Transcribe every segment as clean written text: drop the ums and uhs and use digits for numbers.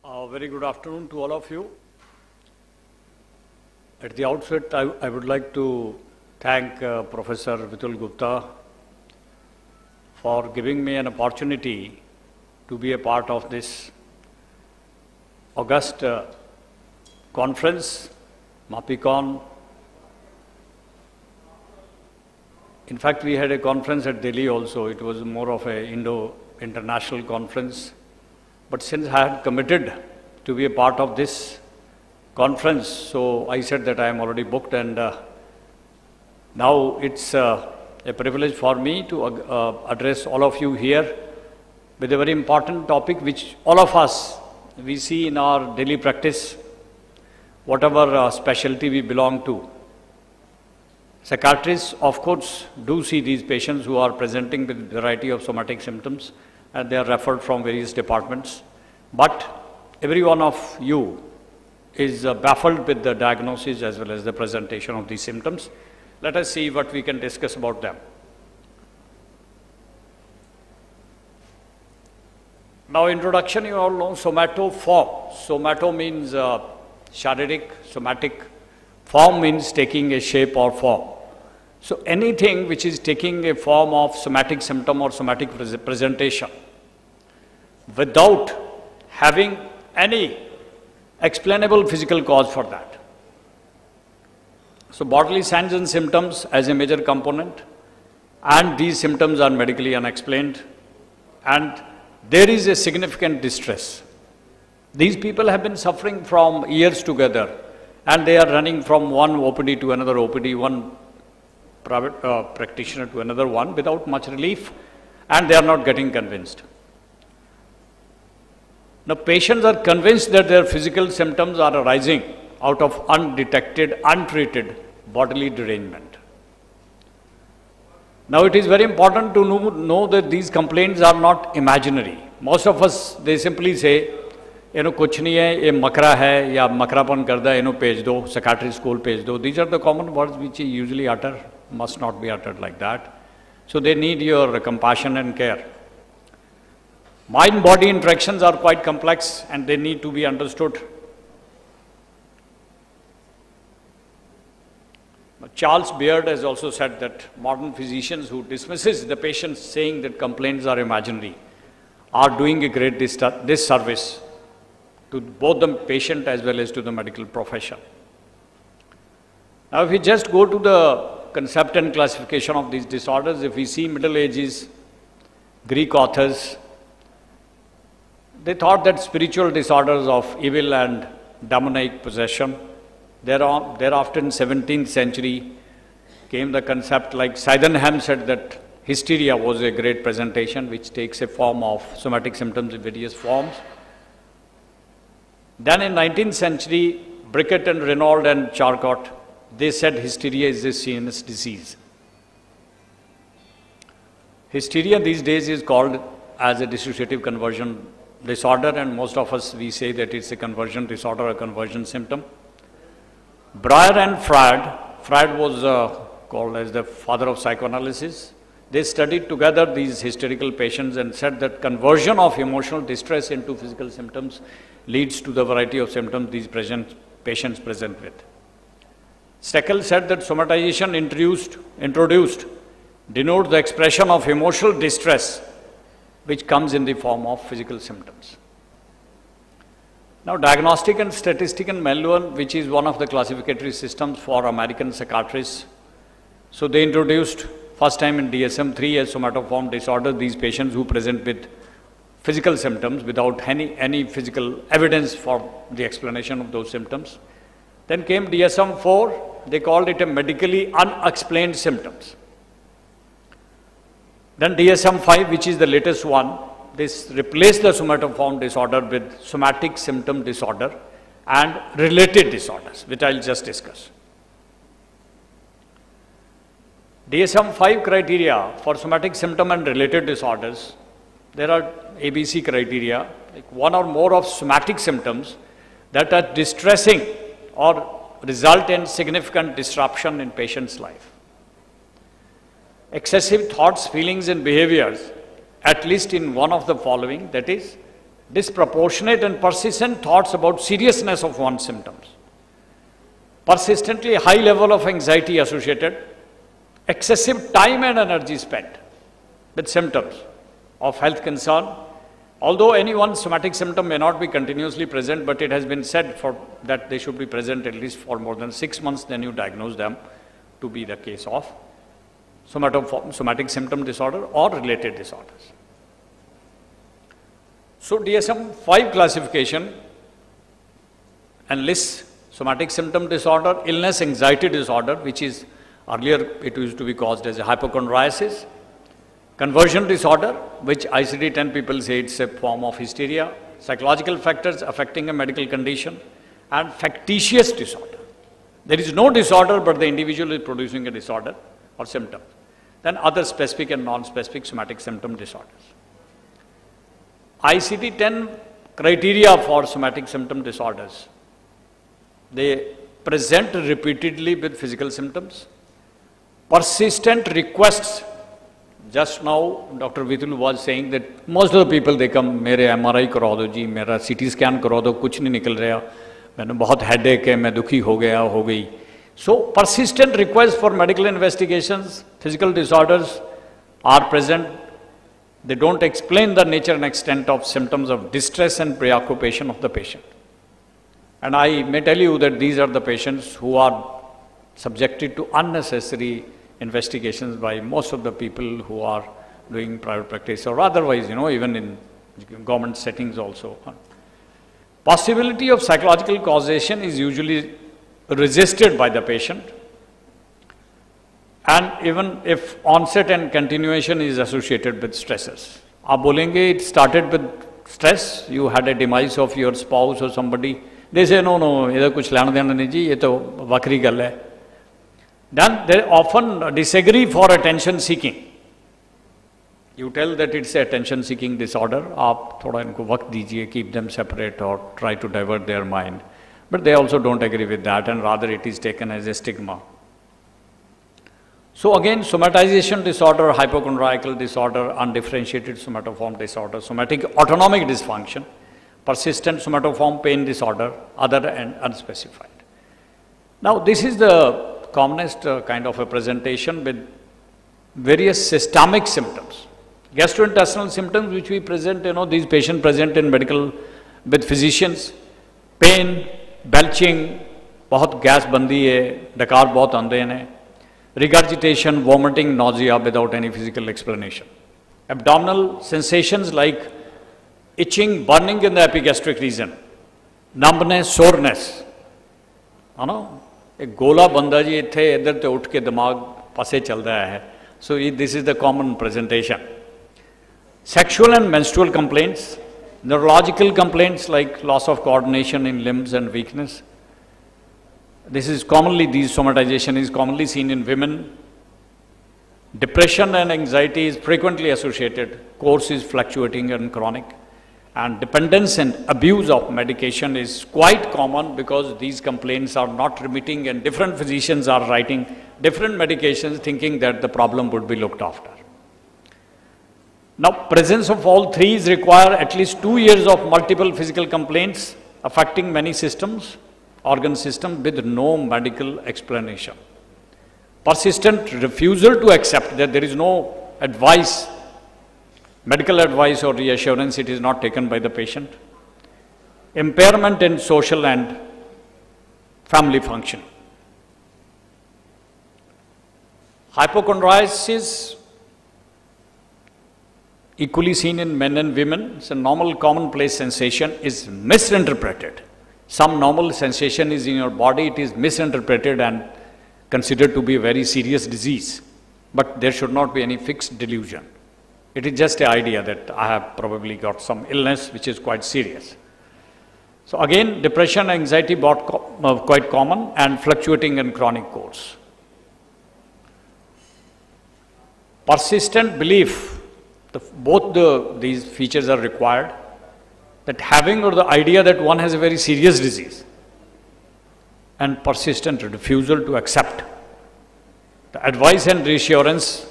Very good afternoon to all of you. At the outset, I would like to thank Professor Vitul Gupta for giving me an opportunity to be a part of this august conference, MAPICON. In fact, we had a conference at Delhi also. It was more of a Indo-international conference. But since I had committed to be a part of this conference, so I said that I am already booked, and now it's a privilege for me to address all of you here with a very important topic which all of us, we see in our daily practice, whatever specialty we belong to. Psychiatrists, of course, do see these patients who are presenting with a variety of somatic symptoms, and they are referred from various departments. But every one of you is baffled with the diagnosis as well as the presentation of these symptoms. Let us see what we can discuss about them. Now, introduction, you all know somatoform. Somato means sharetic, somatic. Form means taking a shape or form. So anything which is taking a form of somatic symptom or somatic presentation without having any explainable physical cause for that. So bodily signs and symptoms as a major component, and these symptoms are medically unexplained, and there is a significant distress. These people have been suffering from years together, and they are running from one OPD to another OPD, one private practitioner to another one without much relief, and they are not getting convinced. Now, patients are convinced that their physical symptoms are arising out of undetected, untreated bodily derangement. Now, it is very important to know that these complaints are not imaginary. Most of us, they simply say, कुछ नहीं है, ये मकरा है या मकरापन करता है, भेज दो, psychiatry school भेज दो. These are the common words which you usually utter, must not be uttered like that. So they need your compassion and care. Mind-body interactions are quite complex and they need to be understood. Charles Beard has also said that modern physicians who dismisses the patients saying that complaints are imaginary are doing a great disservice to both the patient as well as to the medical profession. Now, if we just go to the concept and classification of these disorders, if we see Middle Ages, Greek authors, they thought that spiritual disorders of evil and demonic possession. Thereafter in 17th century came the concept, like Sydenham said that hysteria was a great presentation which takes a form of somatic symptoms in various forms. Then in 19th century, Bricket and Renaud and Charcot, they said hysteria is a CNS disease. Hysteria these days is called as a dissociative conversion disorder, and most of us, we say that it's a conversion disorder, a conversion symptom. Breuer and Freud was called as the father of psychoanalysis. They studied together these hysterical patients and said that conversion of emotional distress into physical symptoms leads to the variety of symptoms these patients present with. Steckel said that somatization introduced denotes the expression of emotional distress which comes in the form of physical symptoms. Now, Diagnostic and Statistical Manual, which is one of the classificatory systems for American psychiatrists, so they introduced first time in DSM-3 as somatoform disorder these patients who present with physical symptoms without any physical evidence for the explanation of those symptoms. Then came DSM-4, they called it a medically unexplained symptoms. Then DSM-5, which is the latest one, this replaced the somatoform disorder with somatic symptom disorder and related disorders, which I'll just discuss. DSM-5 criteria for somatic symptom and related disorders, there are ABC criteria, like one or more of somatic symptoms that are distressing or result in significant disruption in patient's life. Excessive thoughts, feelings and behaviors, at least in one of the following, that is disproportionate and persistent thoughts about seriousness of one's symptoms, persistently high level of anxiety associated, excessive time and energy spent with symptoms of health concern. Although any one somatic symptom may not be continuously present, but it has been said that they should be present at least for more than 6 months, then you diagnose them to be the case of somatic symptom disorder or related disorders. So DSM-5 classification enlists somatic symptom disorder, illness, anxiety disorder, which is earlier it used to be caused as a hypochondriasis, conversion disorder, which ICD-10 people say it's a form of hysteria, psychological factors affecting a medical condition, and factitious disorder. There is no disorder, but the individual is producing a disorder or symptom. Then other specific and non-specific somatic symptom disorders. ICD-10 criteria for somatic symptom disorders. They present repeatedly with physical symptoms, persistent requests. Just now, Dr. Vitul was saying that most of the people, they come, मेरे MRI करा दो जी, मेरा CT scan करा दो, कुछ नहीं निकल रहा, मैंने बहुत headache है, मैं दुखी हो गया, हो गई. So, persistent requests for medical investigations, physical disorders are present. They don't explain the nature and extent of symptoms of distress and preoccupation of the patient. And I may tell you that these are the patients who are subjected to unnecessary investigations by most of the people who are doing private practice or otherwise, even in government settings also. Possibility of psychological causation is usually resisted by the patient, and even if onset and continuation is associated with stresses. आप बोलेंगे it started with stress, you had a demise of your spouse or somebody, they say no, इधर कुछ लेना देना नहीं जी, ये तो वक्री गल है. Then they often disagree for attention seeking. You tell that it's a attention seeking disorder, आप थोड़ा इनको वक्त दीजिए, keep them separate or try to divert their mind. But they also don't agree with that, and rather it is taken as a stigma. So again, somatization disorder, hypochondriacal disorder, undifferentiated somatoform disorder, somatic autonomic dysfunction, persistent somatoform pain disorder, other and unspecified. Now this is the commonest kind of a presentation with various systemic symptoms. Gastrointestinal symptoms which we present, these patients present in medical with physicians, pain, belching, बहुत gas बंदी है, डकार बहुत आंदे हैं, regurgitation, vomiting, nausea without any physical explanation. Abdominal sensations like itching, burning in the epigastric region, numbness, soreness. एक गोला बंदा जी इत्थे इधर ते उठ के दिमाग पासे चल रहा है. So this is the common presentation. Sexual and menstrual complaints, neurological complaints like loss of coordination in limbs and weakness. This is commonly, these somatization is commonly seen in women. Depression and anxiety is frequently associated. Course is fluctuating and chronic. And dependence and abuse of medication is quite common because these complaints are not remitting and different physicians are writing different medications thinking that the problem would be looked after. Now, presence of all three is require at least 2 years of multiple physical complaints affecting many systems, organ systems with no medical explanation. Persistent refusal to accept that there is no advice, medical advice or reassurance, it is not taken by the patient. Impairment in social and family function. Hypochondriasis, equally seen in men and women, it's a normal commonplace sensation, is misinterpreted. Some normal sensation is in your body, it is misinterpreted and considered to be a very serious disease. But there should not be any fixed delusion. It is just an idea that I have probably got some illness which is quite serious. So again, depression, anxiety quite common and fluctuating and chronic course. Persistent belief, these features are required, that having or the idea that one has a very serious disease and persistent refusal to accept the advice and reassurance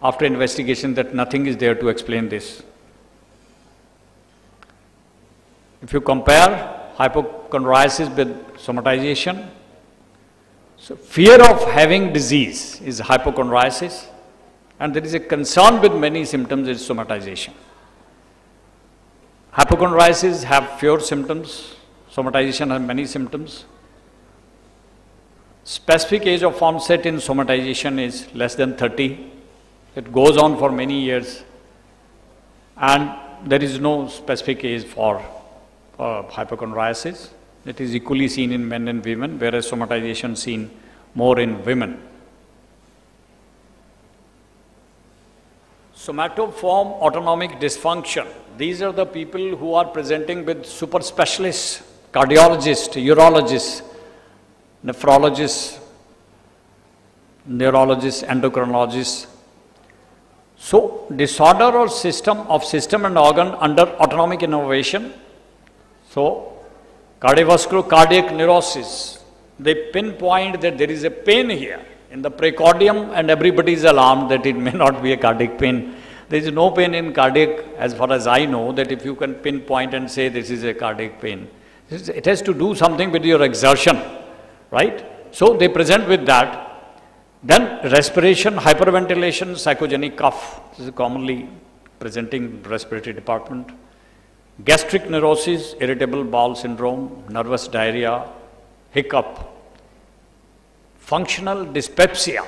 after investigation that nothing is there to explain this. If you compare hypochondriasis with somatization, so fear of having disease is hypochondriasis, and there is a concern with many symptoms is somatization. Hypochondriasis have fewer symptoms, somatization has many symptoms. Specific age of onset in somatization is less than 30. It goes on for many years, and there is no specific age for hypochondriasis. It is equally seen in men and women, whereas somatization is seen more in women. Somatoform autonomic dysfunction. These are the people who are presenting with super specialists, cardiologists, urologists, nephrologists, neurologists, endocrinologists. So, disorder or system and organ under autonomic innervation. So, cardiovascular cardiac neurosis, they pinpoint that there is a pain here in the precordium, and everybody is alarmed that it may not be a cardiac pain. There is no pain in cardiac, as far as I know, that if you can pinpoint and say this is a cardiac pain. It has to do something with your exertion, right? So they present with that. Then respiration, hyperventilation, psychogenic cough. This is commonly presenting in respiratory department. Gastric neurosis, irritable bowel syndrome, nervous diarrhea, hiccup. Functional dyspepsia,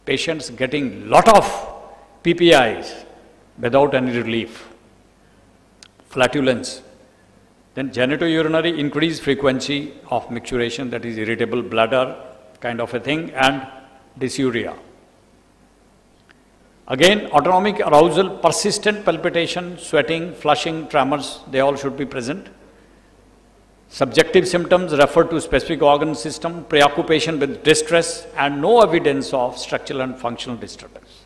patients getting lot of PPIs without any relief. Flatulence. Then genitourinary increased frequency of micturition, that is irritable bladder kind of a thing, and dysuria. Again, autonomic arousal, persistent palpitation, sweating, flushing, tremors, they all should be present. Subjective symptoms refer to specific organ system, preoccupation with distress, and no evidence of structural and functional disturbance.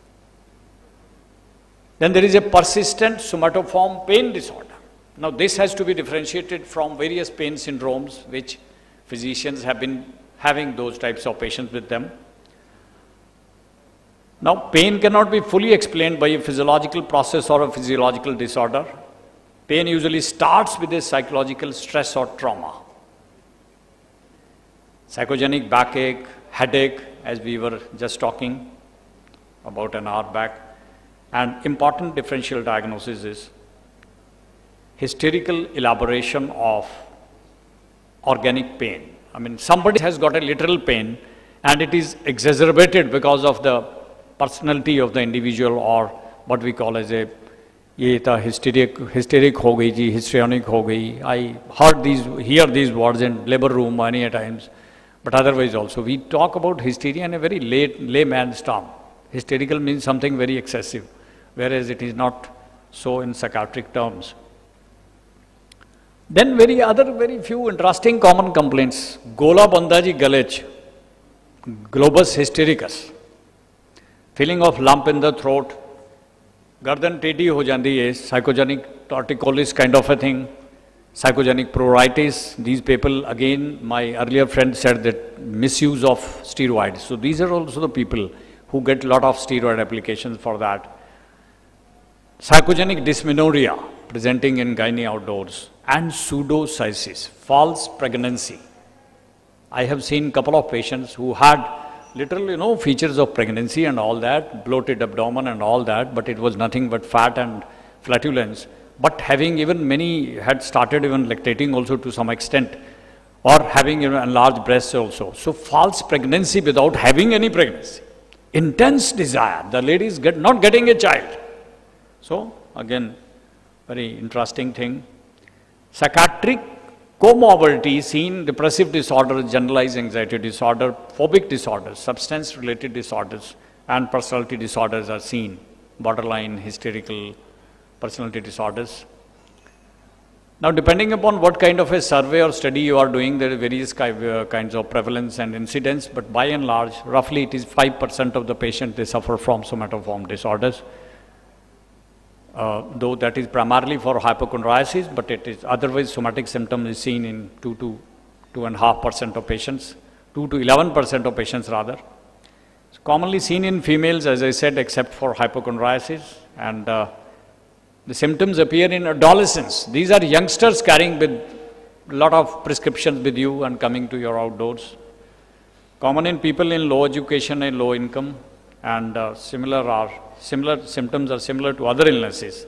Then there is a persistent somatoform pain disorder. Now this has to be differentiated from various pain syndromes, which physicians have been having those types of patients with them. Now pain cannot be fully explained by a physiological process or a physiological disorder. Pain usually starts with a psychological stress or trauma. Psychogenic backache, headache, as we were just talking about an hour back. And important differential diagnosis is hysterical elaboration of organic pain. I mean, somebody has got a literal pain and it is exacerbated because of the personality of the individual, or what we call as a ये था hysteric हो गई जी, histrionic हो गई. I hear these words in labor room many times, but otherwise also we talk about hysteria in a very layman's term. Hysterical means something very excessive, whereas it is not so in psychiatric terms. Then very few interesting common complaints. Gola bandaji galech, globus hystericus, feeling of lump in the throat, गर्दन टेढ़ी हो जाती है, psychogenic torticollis kind of a thing, psychogenic pruritus. These people, again, my earlier friend said that misuse of steroids. So these are also the people who get a lot of steroid applications for that. Psychogenic dysmenorrhea presenting in gynae outdoors, and pseudocysis, false pregnancy. I have seen a couple of patients who had literal, features of pregnancy and all that, bloated abdomen and all that, but it was nothing but fat and flatulence. But having even many had started even lactating also to some extent, or having enlarged breasts also. So false pregnancy without having any pregnancy. Intense desire, the lady is not getting a child. So again, very interesting thing. Psychiatric comorbidity seen, depressive disorder, generalized anxiety disorder, phobic disorders, substance-related disorders, and personality disorders are seen, borderline, hysterical, personality disorders. Now, depending upon what kind of a survey or study you are doing, there are various kinds of prevalence and incidence, but by and large, roughly it is 5% of the patients, they suffer from somatoform disorders. Though that is primarily for hypochondriasis, but it is otherwise somatic symptom is seen in 2 to 2.5% of patients, 2 to 11% of patients rather. It's commonly seen in females, as I said, except for hypochondriasis, and The symptoms appear in adolescence. These are youngsters carrying with a lot of prescriptions with you and coming to your outdoors. Common in people in low education and low income, and similar symptoms are similar to other illnesses.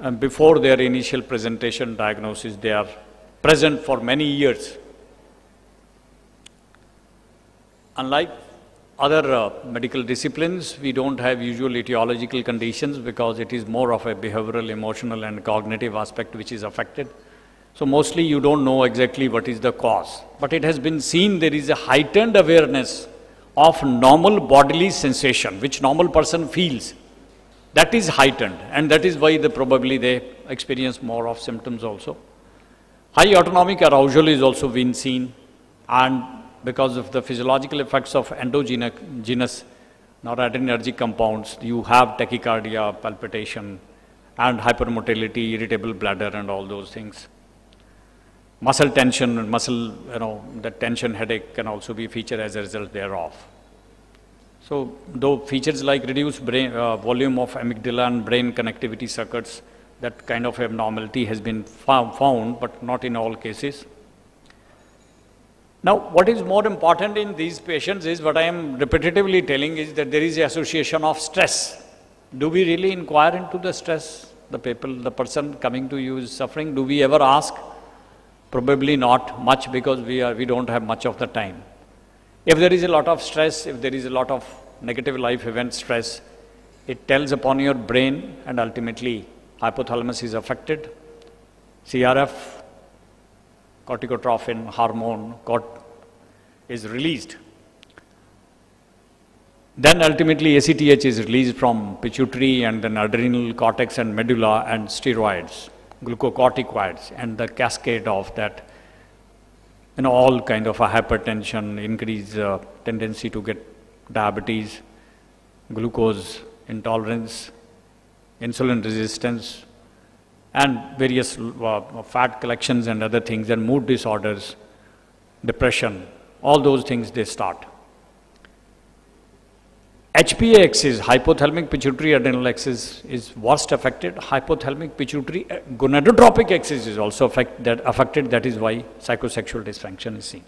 And before their initial presentation diagnosis, they are present for many years. Unlike other medical disciplines, we don't have usual etiological conditions because it is more of a behavioral, emotional and cognitive aspect which is affected. So mostly you don't know exactly what is the cause. But it has been seen there is a heightened awareness of normal bodily sensation, which normal person feels. That is heightened, and that is why probably they experience more of symptoms also. High autonomic arousal is also been seen, and because of the physiological effects of endogenous noradrenergic compounds, you have tachycardia, palpitation, and hypermotility, irritable bladder, and all those things. Muscle tension and the tension headache can also be featured as a result thereof. So, though features like reduced brain volume of amygdala and brain connectivity circuits, that kind of abnormality has been found, but not in all cases. Now, what is more important in these patients is what I am repetitively telling is that there is an association of stress. Do we really inquire into the stress? The person coming to you is suffering. Do we ever ask? Probably not much, because we don't have much of the time. If there is a lot of stress, if there is a lot of negative life event stress, it tells upon your brain, and ultimately hypothalamus is affected. CRF, corticotrophin hormone, is released. Then ultimately ACTH is released from pituitary and then adrenal cortex and medulla, and steroids, glucocorticoids, and the cascade of that, all kind of a hypertension, increased tendency to get diabetes, glucose intolerance, insulin resistance, and various fat collections and other things, and mood disorders, depression, all those things they start. HPA axis, hypothalamic pituitary adrenal axis, is worst affected. Hypothalamic pituitary gonadotropic axis is also affected. That is why psychosexual dysfunction is seen.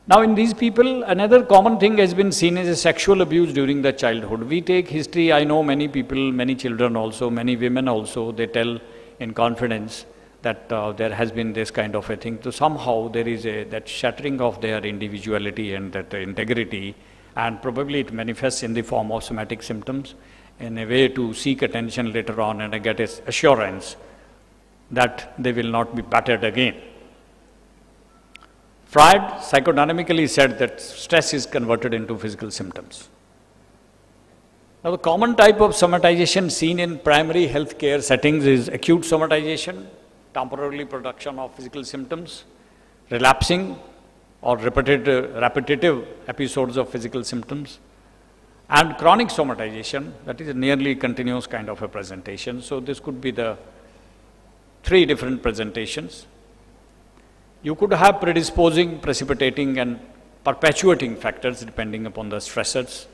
Now, in these people, another common thing has been seen is a sexual abuse during the childhood. We take history. I know many people, many children also, many women also, they tell in confidence that there has been this kind of a thing. So somehow there is that shattering of their individuality and that integrity, and probably it manifests in the form of somatic symptoms in a way to seek attention later on and get assurance that they will not be battered again. Freud psychodynamically said that stress is converted into physical symptoms. Now, the common type of somatization seen in primary healthcare settings is acute somatization, temporary production of physical symptoms, relapsing or repetitive episodes of physical symptoms, and chronic somatization, that is a nearly continuous kind of a presentation. So, this could be the 3 different presentations. You could have predisposing, precipitating and perpetuating factors depending upon the stressors.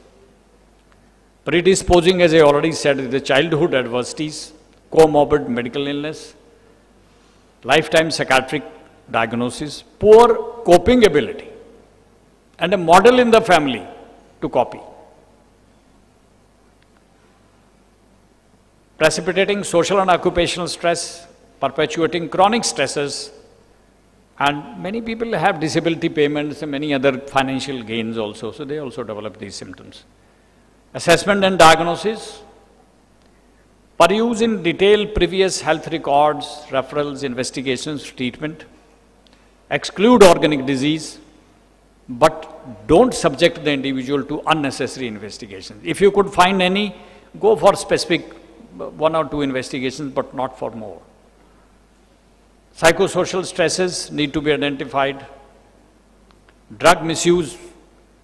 Predisposing, as I already said, is the childhood adversities, comorbid medical illness, lifetime psychiatric diagnosis, poor coping ability, and a model in the family to copy. Precipitating social and occupational stress, perpetuating chronic stresses, and many people have disability payments and many other financial gains also, so they also develop these symptoms. Assessment and diagnosis, peruse in detail previous health records, referrals, investigations, treatment, exclude organic disease, but don't subject the individual to unnecessary investigations. If you could find any, go for specific 1 or 2 investigations, but not for more. Psychosocial stresses need to be identified. Drug misuse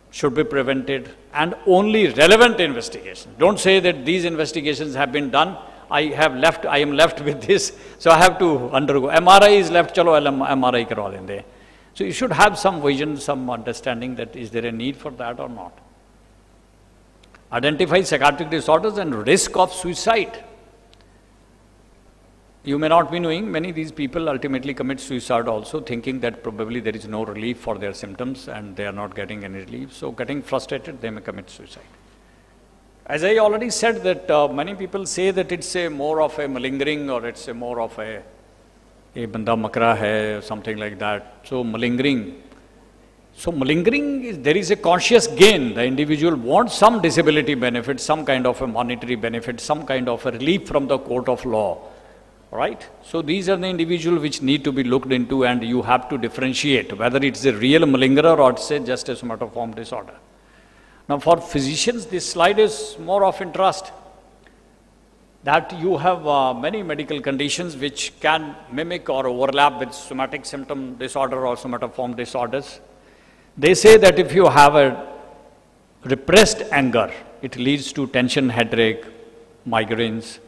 should be prevented, and only relevant investigations. Don't say that these investigations have been done, I am left with this, so I have to undergo. MRI is left, chalo MRI karwa lenge. So you should have some vision, some understanding that is there a need for that or not. Identify psychiatric disorders and risk of suicide. you may not be knowing, many of these people ultimately commit suicide also, thinking that probably there is no relief for their symptoms and they are not getting any relief. So getting frustrated, they may commit suicide. As I already said that many people say that it's a more of a malingering, or it's a more of a banda makra hai, something like that. So malingering. So malingering, there is a conscious gain. The individual wants some disability benefit, some kind of a monetary benefit, some kind of a relief from the court of law. Right? So these are the individuals which need to be looked into, and you have to differentiate whether it's a real malingerer or it's just a somatoform disorder. Now for physicians, this slide is more of interest, that you have many medical conditions which can mimic or overlap with somatic symptom disorder or somatoform disorders. They say that if you have a repressed anger, it leads to tension, headache, migraines,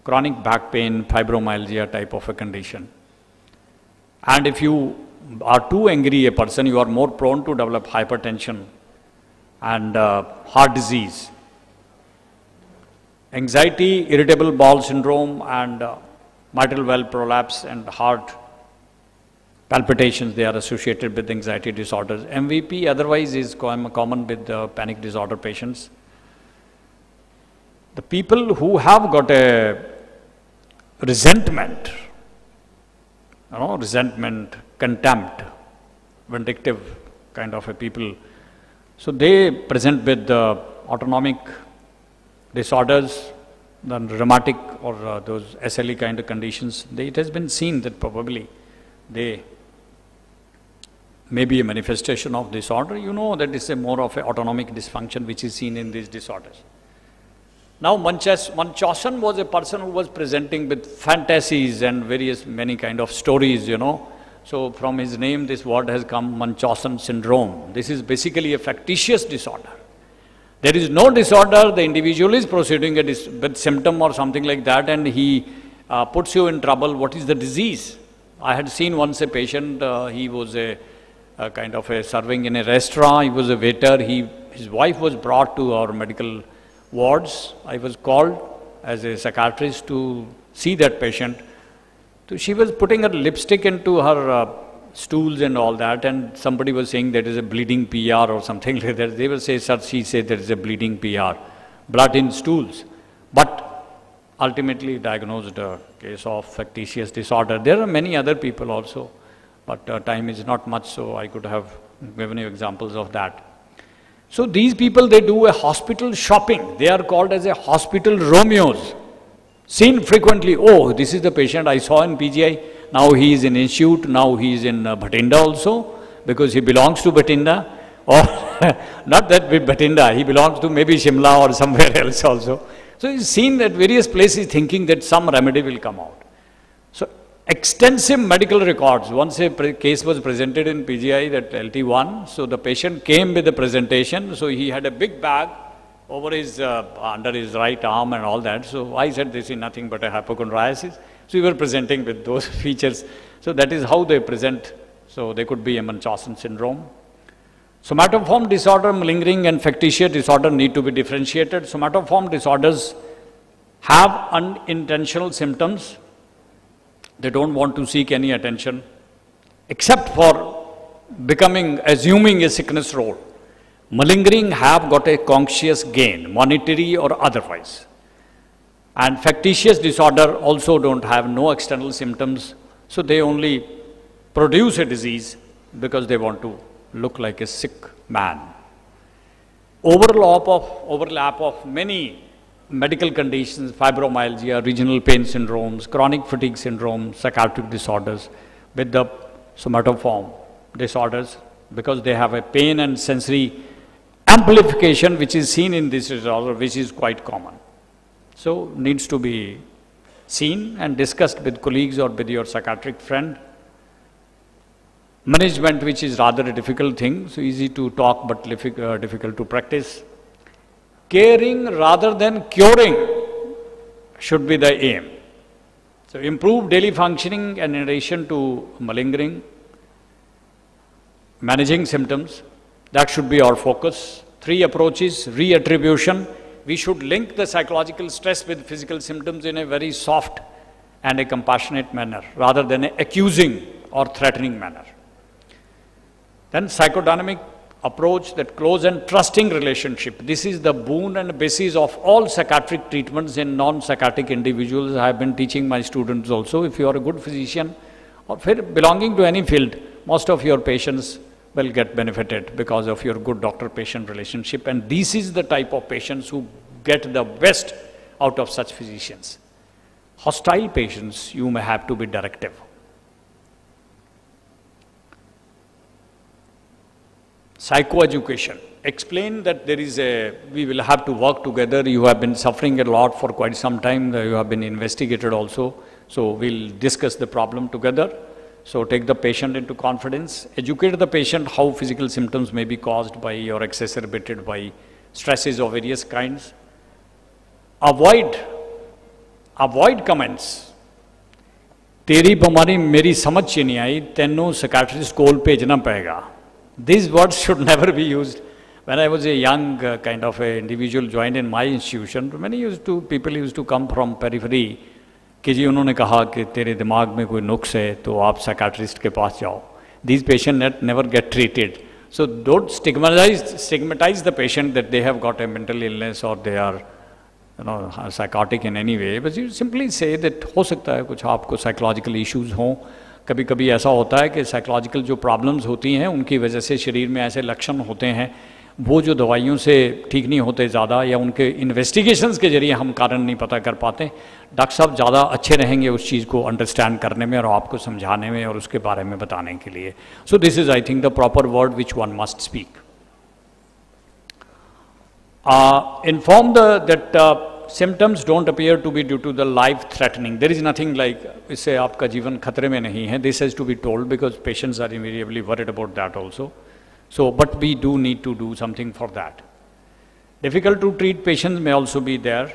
chronic back pain, fibromyalgia type of a condition. And if you are too angry a person, you are more prone to develop hypertension and heart disease. Anxiety, irritable bowel syndrome, and mitral valve prolapse and heart palpitations, they are associated with anxiety disorders. MVP otherwise is common with panic disorder patients. The people who have got a resentment, contempt, vindictive kind of a people, so they present with autonomic disorders, then rheumatic or those SLE kind of conditions. It has been seen that probably they may be a manifestation of disorder. You know that it's a more of an autonomic dysfunction which is seen in these disorders. Now Munchausen was a person who was presenting with fantasies and many kind of stories, So from his name, this word has come, Munchausen syndrome. This is basically a factitious disorder. There is no disorder, the individual is proceeding with symptom or something like that, and he puts you in trouble. What is the disease? I had seen once a patient, he was a kind of serving in a restaurant, he was a waiter, his wife was brought to our medical wards. I was called as a psychiatrist to see that patient. So she was putting her lipstick into her stools and all that, and somebody was saying there is a bleeding PR or something like that. They will say, sir, she said there is a bleeding PR, blood in stools. But ultimately diagnosed a case of factitious disorder. There are many other people also, but time is not much, so I could have given you examples of that. So these people, they do a hospital shopping. They are called as a hospital Romeos. Seen frequently, oh, this is the patient I saw in PGI, now he is in institute, now he is in Bhatinda also, because he belongs to Bhatinda, or not that with Bhatinda, he belongs to maybe Shimla or somewhere else also. So he's seen at various places thinking that some remedy will come out. So extensive medical records. Once a case was presented in PGI, that LT1, so the patient came with the presentation, so he had a big bag over his, under his right arm and all that. So I said, this is nothing but a hypochondriasis. So we were presenting with those features. So that is how they present. So they could be a Munchausen syndrome. Somatoform disorder, malingering and factitious disorder need to be differentiated. Somatoform disorders have unintentional symptoms. They don't want to seek any attention except for assuming a sickness role. Malingering have got a conscious gain, monetary or otherwise. And factitious disorder also don't have no external symptoms, so they only produce a disease because they want to look like a sick man. Overlap of many medical conditions, fibromyalgia, regional pain syndromes, chronic fatigue syndrome, psychiatric disorders with the somatoform disorders, because they have a pain and sensory amplification which is seen in this disorder, which is quite common. So needs to be seen and discussed with colleagues or with your psychiatric friend. Management, which is rather a difficult thing, so easy to talk but difficult to practice. Caring rather than curing should be the aim. So improve daily functioning and in addition to malingering, managing symptoms, that should be our focus. 3 approaches, reattribution. We should link the psychological stress with physical symptoms in a very soft and a compassionate manner rather than an accusing or threatening manner. Then psychodynamic approach, that close and trusting relationship. This is the boon and basis of all psychiatric treatments in non-psychiatric individuals. I have been teaching my students also. If you are a good physician or belonging to any field, most of your patients will get benefited because of your good doctor-patient relationship. And this is the type of patients who get the best out of such physicians. Hostile patients, you may have to be directive. Psychoeducation. Explain that there is we will have to work together. You have been suffering a lot for quite some time. You have been investigated also. So we'll discuss the problem together. So take the patient into confidence. Educate the patient how physical symptoms may be caused by or exacerbated by stresses of various kinds. Avoid comments. तेरी बीमारी मेरी समझ च नहीं आई, तेनों psychiatrist कोल भेजना पड़ेगा. These words should never be used. When I was a young kind of a individual joined in my institution, people used to come from periphery. कि जी उन्होंने कहा कि तेरे दिमाग में कोई नुक्स है तो आप साइकाट्रिस्ट के पास जाओ. These patients never get treated. So don't stigmatize the patient that they have got a mental illness or they are psychotic in any way. But you simply say that हो सकता है कुछ आपको psychological issues हों. कभी कभी ऐसा होता है कि साइकोलॉजिकल जो प्रॉब्लम्स होती हैं उनकी वजह से शरीर में ऐसे लक्षण होते हैं वो जो दवाइयों से ठीक नहीं होते ज़्यादा या उनके इन्वेस्टिगेशंस के जरिए हम कारण नहीं पता कर पाते. डॉक्टर साहब ज़्यादा अच्छे रहेंगे उस चीज़ को अंडरस्टैंड करने में और आपको समझाने में और उसके बारे में बताने के लिए. So this is I think the proper word which one must speak. Inform that symptoms don't appear to be due to the life threatening. There is nothing like इससे आपका जीवन खतरे में नहीं है. This has to be told because patients are invariably worried about that also. So, but we do need to do something for that. Difficult to treat patients may also be there.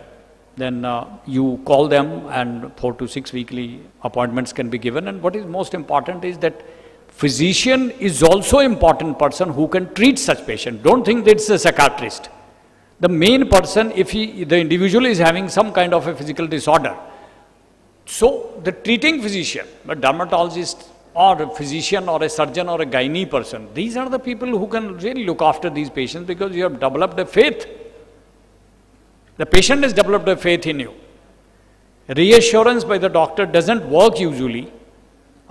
Then you call them and 4 to 6 weekly appointments can be given. And what is most important is that physician is also an important person who can treat such patient. Don't think that it's a psychiatrist. The main person, if the individual is having some kind of a physical disorder, so the treating physician, a dermatologist or a physician or a surgeon or a gynae person, these are the people who can really look after these patients because you have developed a faith. The patient has developed a faith in you. Reassurance by the doctor doesn't work usually.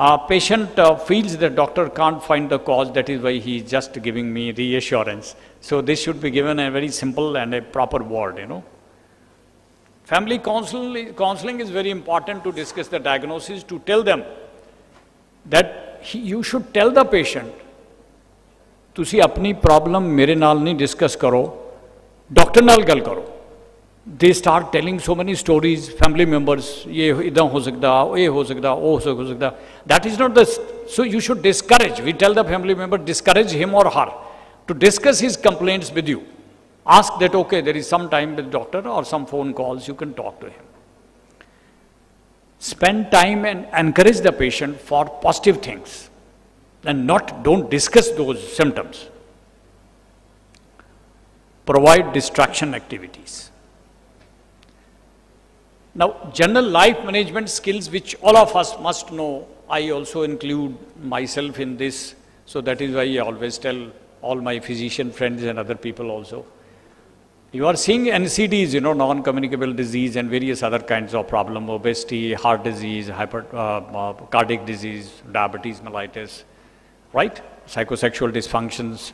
A patient feels the doctor can't find the cause, that is why he is just giving me reassurance. So this should be given a very simple and a proper word, Family counseling is very important to discuss the diagnosis, to tell them that you should tell the patient, तुसी अपनी problem मेरे नाल नहीं discuss करो, doctor नाल गल करो. They start telling so many stories, family members, ये इधर हो सकता, ये हो सकता, वो हो सकता. That is not the, so you should discourage. We tell the family member, discourage him or her to discuss his complaints with you. Ask that, okay, there is some time with doctor or some phone calls, you can talk to him. Spend time and encourage the patient for positive things and don't discuss those symptoms. Provide distraction activities. Now, general life management skills which all of us must know, I also include myself in this, so that is why I always tell all my physician friends and other people also. You are seeing NCDs, non-communicable disease and various other kinds of problem, obesity, heart disease, cardiac disease, diabetes mellitus, right? Psychosexual dysfunctions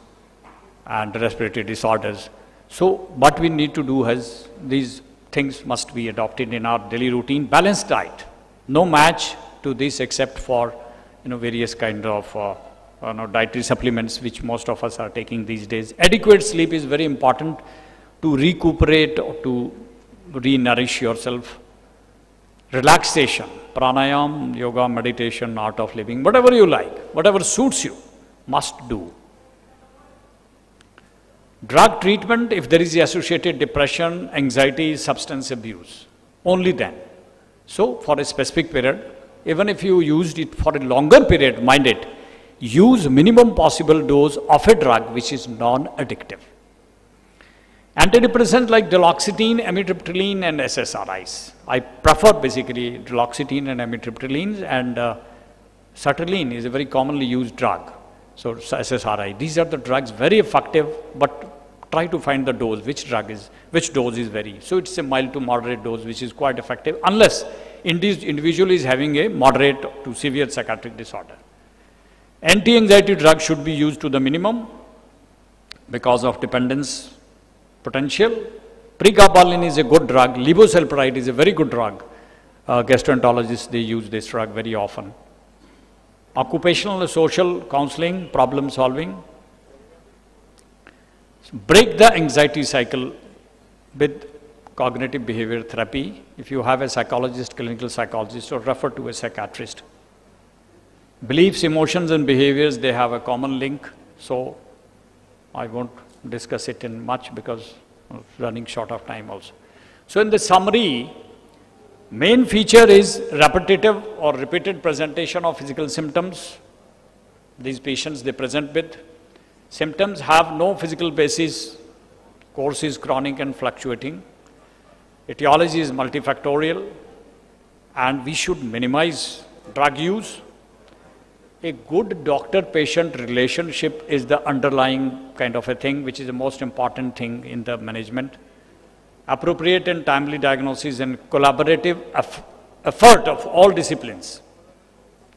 and respiratory disorders. So what we need to do is these things must be adopted in our daily routine. Balanced diet, no match to this except for various kind of dietary supplements which most of us are taking these days. Adequate sleep is very important to recuperate or to re-nourish yourself. Relaxation, pranayam, yoga, meditation, art of living, whatever you like, whatever suits you, must do. Drug treatment, if there is associated depression, anxiety, substance abuse, only then. So, for a specific period, even if you used it for a longer period, mind it, use minimum possible dose of a drug which is non-addictive. Antidepressants like duloxetine, amitriptyline, and SSRIs. I prefer basically duloxetine and amitriptyline, and sertraline is a very commonly used drug. So SSRI. These are the drugs very effective, but try to find the dose. Which dose is very. So it's a mild to moderate dose, which is quite effective, unless individual is having a moderate to severe psychiatric disorder. Anti-anxiety drugs should be used to the minimum because of dependence potential. Pregabalin is a good drug. Levosulpiride is a very good drug. Gastroenterologists, they use this drug very often. Occupational and social counseling, problem solving. Break the anxiety cycle with cognitive behavior therapy. If you have a psychologist, clinical psychologist, or refer to a psychiatrist. Beliefs, emotions, and behaviors, they have a common link. So I won't discuss it in much because I'm running short of time also. So in the summary, main feature is repetitive or repeated presentation of physical symptoms. These patients, they present with symptoms have no physical basis, course is chronic and fluctuating. Etiology is multifactorial, and we should minimize drug use. A good doctor-patient relationship is the underlying kind of a thing, which is the most important thing in the management. Appropriate and timely diagnosis and collaborative effort of all disciplines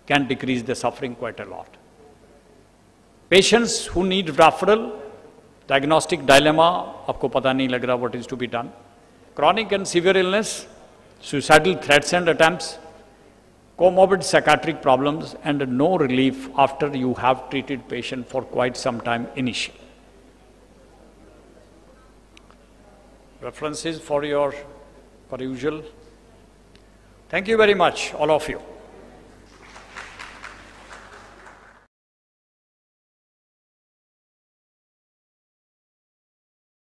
can decrease the suffering quite a lot. Patients who need referral, diagnostic dilemma, aapko pata nahi lag raha what is to be done. Chronic and severe illness, suicidal threats and attempts, comorbid psychiatric problems, and no relief after you have treated patient for quite some time initially. References for your perusal. Thank you very much, all of you.